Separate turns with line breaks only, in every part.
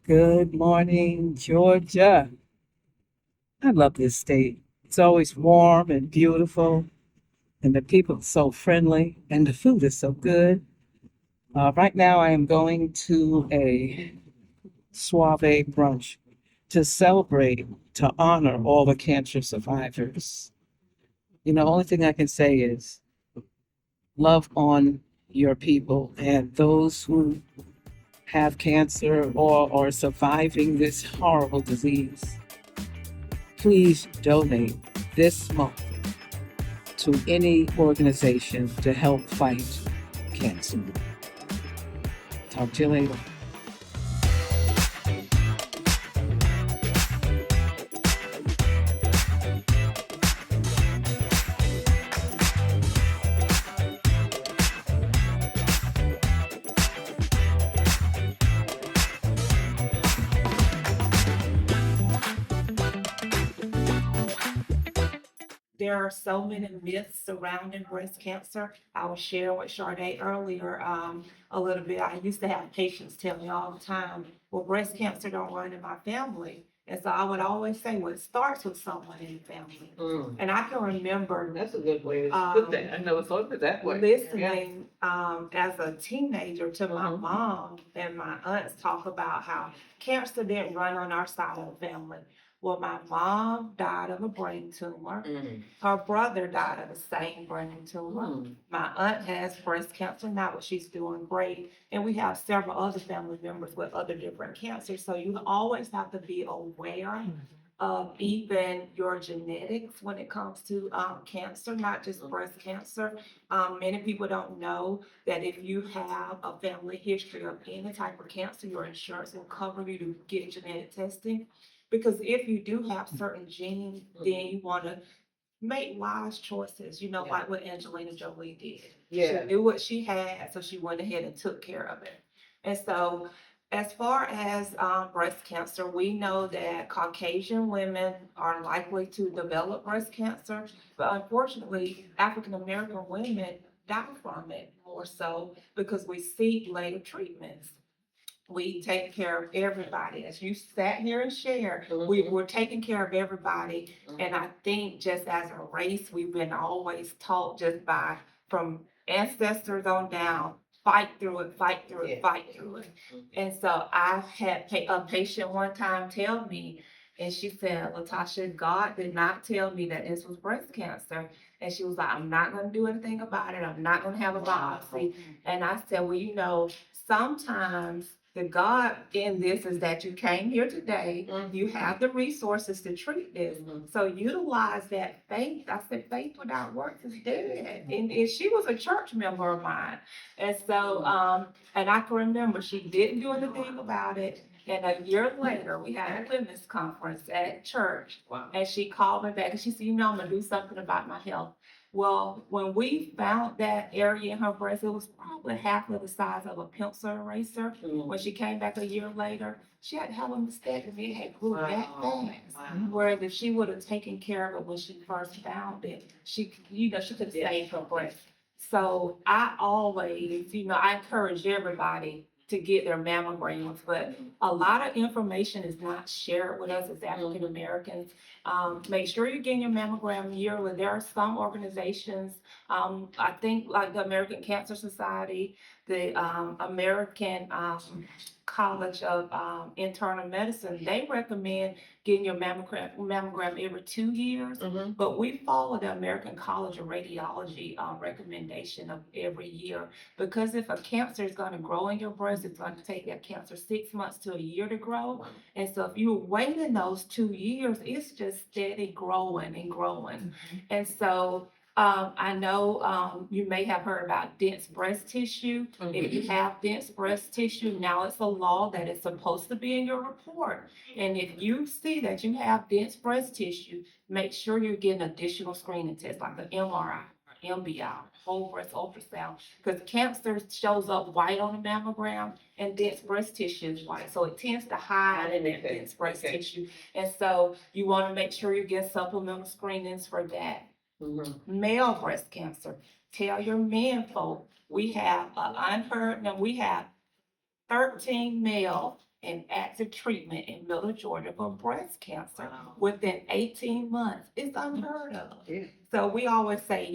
Good morning, Georgia. I love this state. It's always warm and beautiful, and the people are so friendly, and the food is so good. Right now, I am going to a soiree brunch to celebrate, to honor all the cancer survivors. Only thing I can say is love on your people and those who have cancer or are surviving this horrible disease. Please donate this month to any organization to help fight cancer. Talk to you later.
There are so many myths surrounding breast cancer. I was sharing with Sade earlier a little bit. I used to have patients tell me all the time, well, breast cancer don't run in my family. And so I would always say, well, it starts with someone in the family. And I can remember
That's a good way to put that. I never thought of it that way.
listening as a teenager to my
Mhm.
mom and my aunts talk about how cancer didn't run on our side of the family. Well, my mom died of a brain tumor. Her brother died of the same brain tumor. My aunt has breast cancer now, but she's doing great. And we have several other family members with other different cancers. So you always have to be aware of even your genetics when it comes to cancer, not just breast cancer. Many people don't know that if you have a family history of any type of cancer, your insurance will cover you to get genetic testing. Because if you do have certain genes, then you want to make wise choices, like what Angelina Jolie did. She knew what she had, so she went ahead and took care of it. And so, as far as breast cancer, we know that Caucasian women are likely to develop breast cancer, but unfortunately, African American women die from it more so because we seek later treatments. We take care of everybody. As you sat here and shared, we're taking care of everybody. And I think just as a race, we've been always taught just by from ancestors on down, fight through it, fight through it, fight through it. And so I had a patient one time tell me, and she said, Latasha, God did not tell me that this was breast cancer. And she was like, I'm not going to do anything about it. I'm not going to have a biopsy. And I said, well, sometimes the God in this is that you came here today, you have the resources to treat this. So utilize that faith. I said, faith without works is dead. And she was a church member of mine. And so, and I can remember she didn't do anything about it. And a year later, we had a women's conference at church. Wow. And she called me back and she said, I'm going to do something about my health. Well, when we found that area in her breast, it was probably half of the size of a pencil eraser. When she came back a year later, she had to have a mastectomy. It had grew that fast. Wow. Whereas if she would have taken care of it when she first found it, she could have saved her breast. So I always, I encourage everybody to get their mammograms, but a lot of information is not shared with us as African Americans. Make sure you're getting your mammogram yearly. There are some organizations, I think like the American Cancer Society, the American College of Internal Medicine, they recommend getting your mammogram every 2 years. But we follow the American College of Radiology recommendation of every year because if a cancer is going to grow in your breast, it's going to take that cancer 6 months to a year to grow. And so if you wait in those 2 years, it's just steady growing and growing. And so I know you may have heard about dense breast tissue. If you have dense breast tissue, now it's a law that it's supposed to be in your report. And if you see that you have dense breast tissue, make sure you're getting additional screening tests like an MRI, MBI, whole breast ultrasound, because cancer shows up white on the mammogram and dense breast tissue is white. So it tends to hide in that dense breast tissue. And so you want to make sure you get supplemental screenings for that. Male breast cancer. Tell your men folk we have unheard. Now we have 13 male in active treatment in Middle Georgia for breast cancer within 18 months. It's unheard of.
Yeah.
So we always say,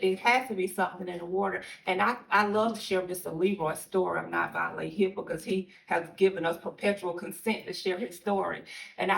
it has to be something in the water. And I love to share Mr. Leroy's story. I'm not violating him because he has given us perpetual consent to share his story. And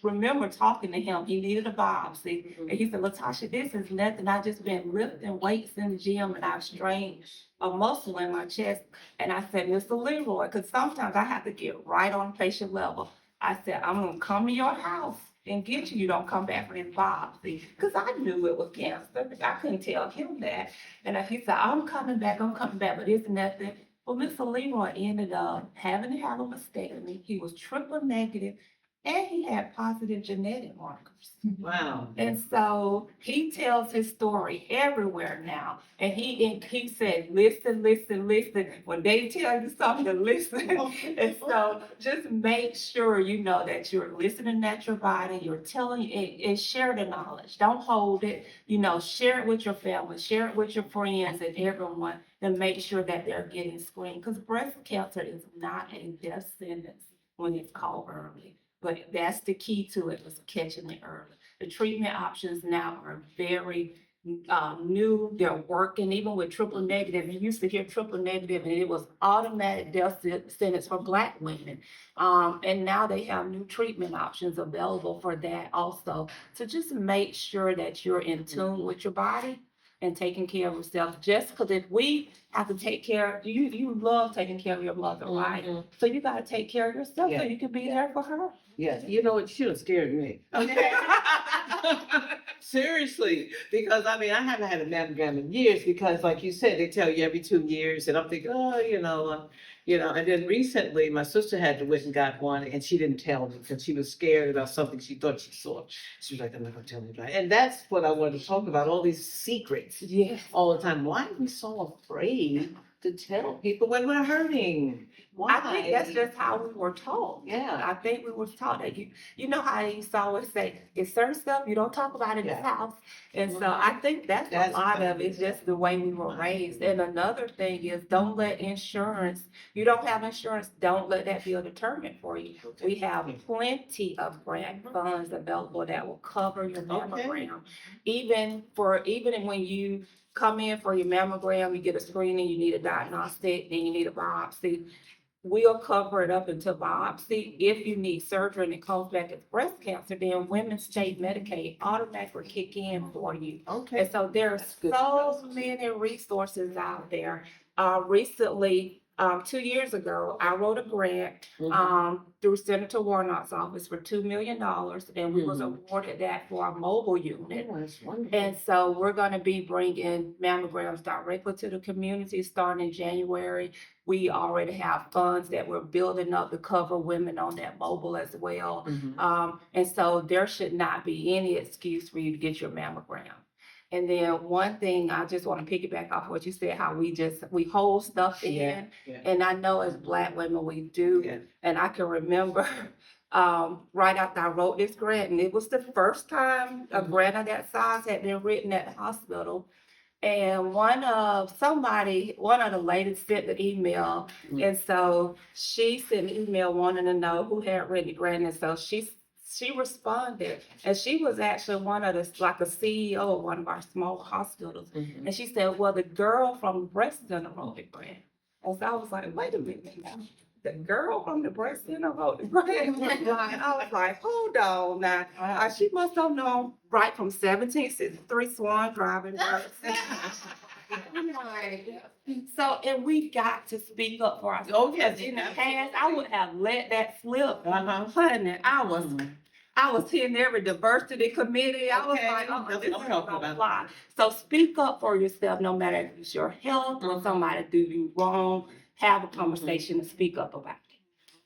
remember talking to him. He needed a biopsy. And he said, Latasha, this is nothing. I've just been lifting weights in the gym and I've strained a muscle in my chest. And I said, Mr. Leroy, because sometimes I have to get right on patient level. I said, I'm going to come to your house and get you. You don't come back for this biopsy. Because I knew it was cancer. But I couldn't tell him that. And he said, I'm coming back, but it's nothing. Well, Mr. Leroy ended up having to have a mastectomy. He was triple negative and he had positive genetic markers.
Wow.
And so he tells his story everywhere now. And he said, listen. When they tell you something, listen. And so just make sure you know that you're listening at your body, you're telling and share the knowledge. Don't hold it. Share it with your family, share it with your friends and everyone, and make sure that they're getting screened. Because breast cancer is not a death sentence when it's caught early. But that's the key to it, was catching it early. The treatment options now are very new. They're working, even with triple negative. You used to hear triple negative, and it was automatic death sentence for Black women. And now they have new treatment options available for that also. So just make sure that you're in tune with your body and taking care of yourself. Just because if we have to take care of you love taking care of your mother, right? So you got to take care of yourself so you can be there for her.
Yes, you know what, should have scared me. Seriously, because I haven't had a mammogram in years because, like you said, they tell you every 2 years, and I'm thinking, and then recently my sister had to went and got one, and she didn't tell me because she was scared about something she thought she saw. She was like, I'm not going to tell anybody. And that's what I wanted to talk about, all these secrets all the time. Why are we so afraid to tell people when we're hurting? Why?
I think that's just how we were taught.
Yeah.
I think we were taught that you know how they used to always say, it's certain stuff you don't talk about in the house. And so I think that's a lot of it, just the way we were raised. And another thing is, don't let insurance, you don't have insurance, don't let that be a deterrent for you. We have plenty of grant funds available that will cover your mammogram. Even when you come in for your mammogram, you get a screening, you need a diagnostic, then you need a biopsy. We'll cover it up until biopsy. If you need surgery and it comes back as breast cancer, then Women's State Medicaid automatically kick in for you.
Okay.
And so there's so many resources out there. Recently, 2 years ago, I wrote a grant through Senator Warnock's office for $2 million, and we was awarded that for our mobile unit.
Oh, that's wonderful.
And so we're going to be bringing mammograms directly to the community starting in January. We already have funds that we're building up to cover women on that mobile as well. And so there should not be any excuse for you to get your mammogram. And then one thing, I just want to piggyback off what you said, how we hold stuff in.
Yeah.
And I know as Black women, we do. Yeah. And I can remember right after I wrote this grant, and it was the first time a grant of that size had been written at the hospital. And one of the ladies sent the email. And so she sent an email wanting to know who had written the grant. And so she responded, and she was actually like a CEO of one of our small hospitals. And she said, well, the girl from the breast center wrote the grant. And so I was like, wait a minute now. The girl from the breast center wrote the grant. And I was like, hold on now. She must have known right from 1763 Swan Driving. So, and we got to speak up for ourselves.
Oh, yes.
In the past, I would have let that slip. Honey, I was hitting every diversity committee. I was like, this is a lot. So speak up for yourself, no matter if it's your health or somebody do you wrong. Have a conversation and speak up about it.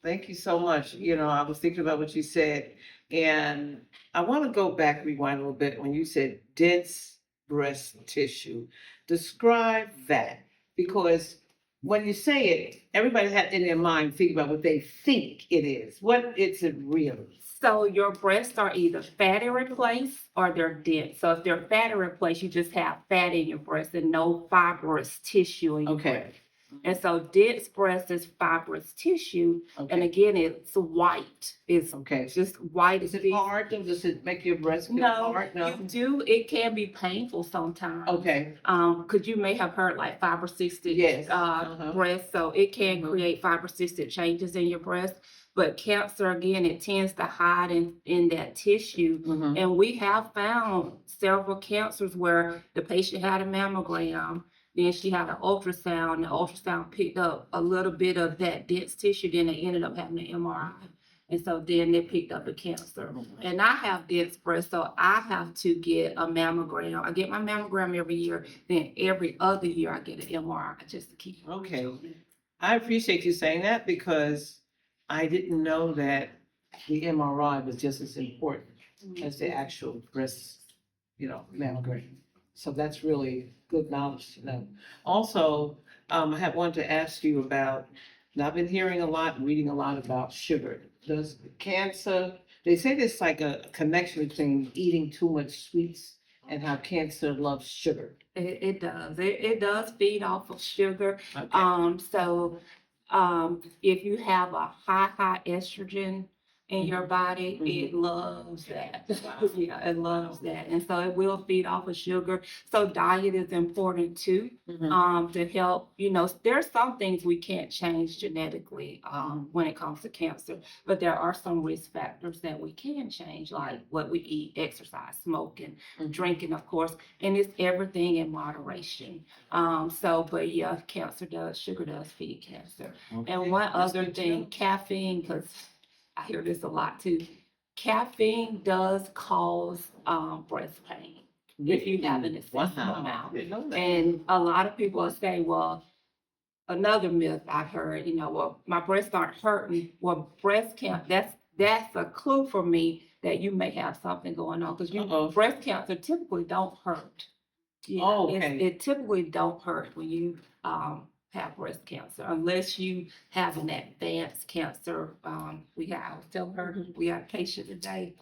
Thank you so much. I was thinking about what you said, and I want to go back, rewind a little bit. When you said dense breast tissue, describe that, because when you say it, everybody has in their mind think about what they think it is. What is it really?
So your breasts are either fatty replaced or they're dense. So if they're fatty replaced, you just have fat in your breast and no fibrous tissue in your breast. And so dense breast is fibrous tissue, and
Okay,
again, it's white. It's
okay.
just white
Is
as
it hard? Does it make your breast feel
No,
hard?
you do. It can be painful sometimes.
Okay,
Because you may have heard like fibrocystic
yes. Uh-huh.
breast, so it can
Mhm.
create fibrocystic changes in your breast. But cancer, again, it tends to hide in that tissue.
Mhm.
And we have found several cancers where the patient had a mammogram, then she had an ultrasound. The ultrasound picked up a little bit of that dense tissue, then they ended up having an MRI. And so then they picked up the cancer. And I have dense breast, so I have to get a mammogram. I get my mammogram every year, then every other year I get an MRI just to keep.
Okay. I appreciate you saying that because I didn't know that the MRI was just as important as the actual breast, mammogram. So that's really good knowledge to know. Also, I have wanted to ask you about, and I've been hearing a lot, and reading a lot about sugar. Does cancer, they say there's like a connection between eating too much sweets and how cancer loves sugar.
It does. It does feed off of sugar.
Okay.
So if you have a high estrogen in your body, it loves that. Yeah, it loves that. And so it will feed off of sugar. So diet is important too, to help, there's some things we can't change genetically, when it comes to cancer, but there are some risk factors that we can change, like what we eat, exercise, smoking, drinking, of course, and it's everything in moderation. But yeah, sugar does feed cancer. And one
That's
other
good to
thing,
know.
caffeine, because I hear this a lot too. Caffeine does cause breast pain if you have an excessive
Wow.
amount.
Didn't know that.
And a lot of people are saying, well, another myth I heard, well, my breasts aren't hurting. Well, breast cancer, that's a clue for me that you may have something going on because
Uh-oh.
breast cancer typically don't hurt. Yeah,
Oh, okay.
it typically don't hurt when you have breast cancer unless you have an advanced cancer. I was telling her we had a patient today,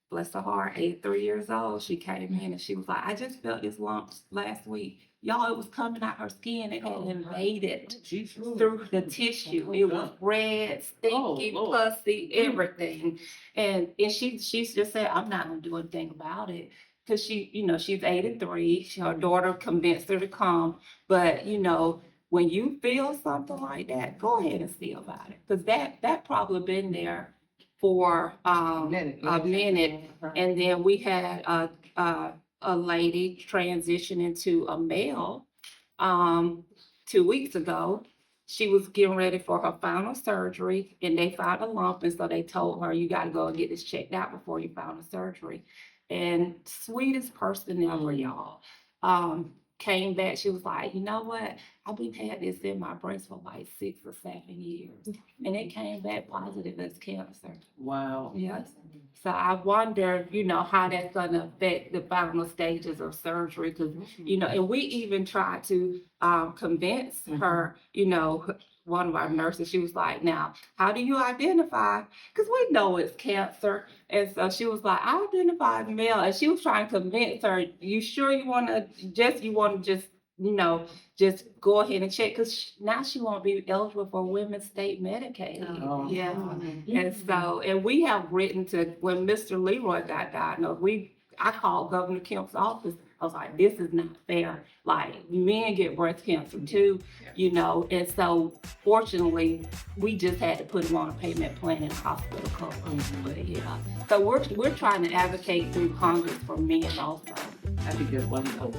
bless her heart, 83 years old. She came in and she was like, I just felt this lump last week. Y'all, it was coming out her skin. It had invaded through the tissue. It was red, stinky,
Lord.
pussy, everything. And she's just said, I'm not gonna do anything about it. Cause she's 83. Her daughter convinced her to come. But when you feel something like that, go ahead and see about it. Cause that probably been there for a minute. And then we had a lady transition into a male 2 weeks ago. She was getting ready for her final surgery and they found a lump. And so they told her, you got to go and get this checked out before you found the surgery. And sweetest person ever, y'all. Came back. She was like, you know what? I've been had this in my breast for like 6 or 7 years. And it came back positive as cancer.
Wow.
Yes. So I wonder, how that's going to affect the final stages of surgery. Because, and we even tried to convince her, one of our nurses, she was like, now, how do you identify? Because we know it's cancer. And so she was like, I identify as male. And she was trying to convince her, you sure you want to just go ahead and check because now she won't be eligible for women's state Medicaid.
Oh.
Yeah. And we have written to when Mr. Leroy got diagnosed, I called Governor Kemp's office. I was like, this is not fair. Like men get breast cancer too, and so fortunately we just had to put him on a payment plan in a hospital cover. But yeah. So we're trying to advocate through Congress for men also.
I think that's wonderful.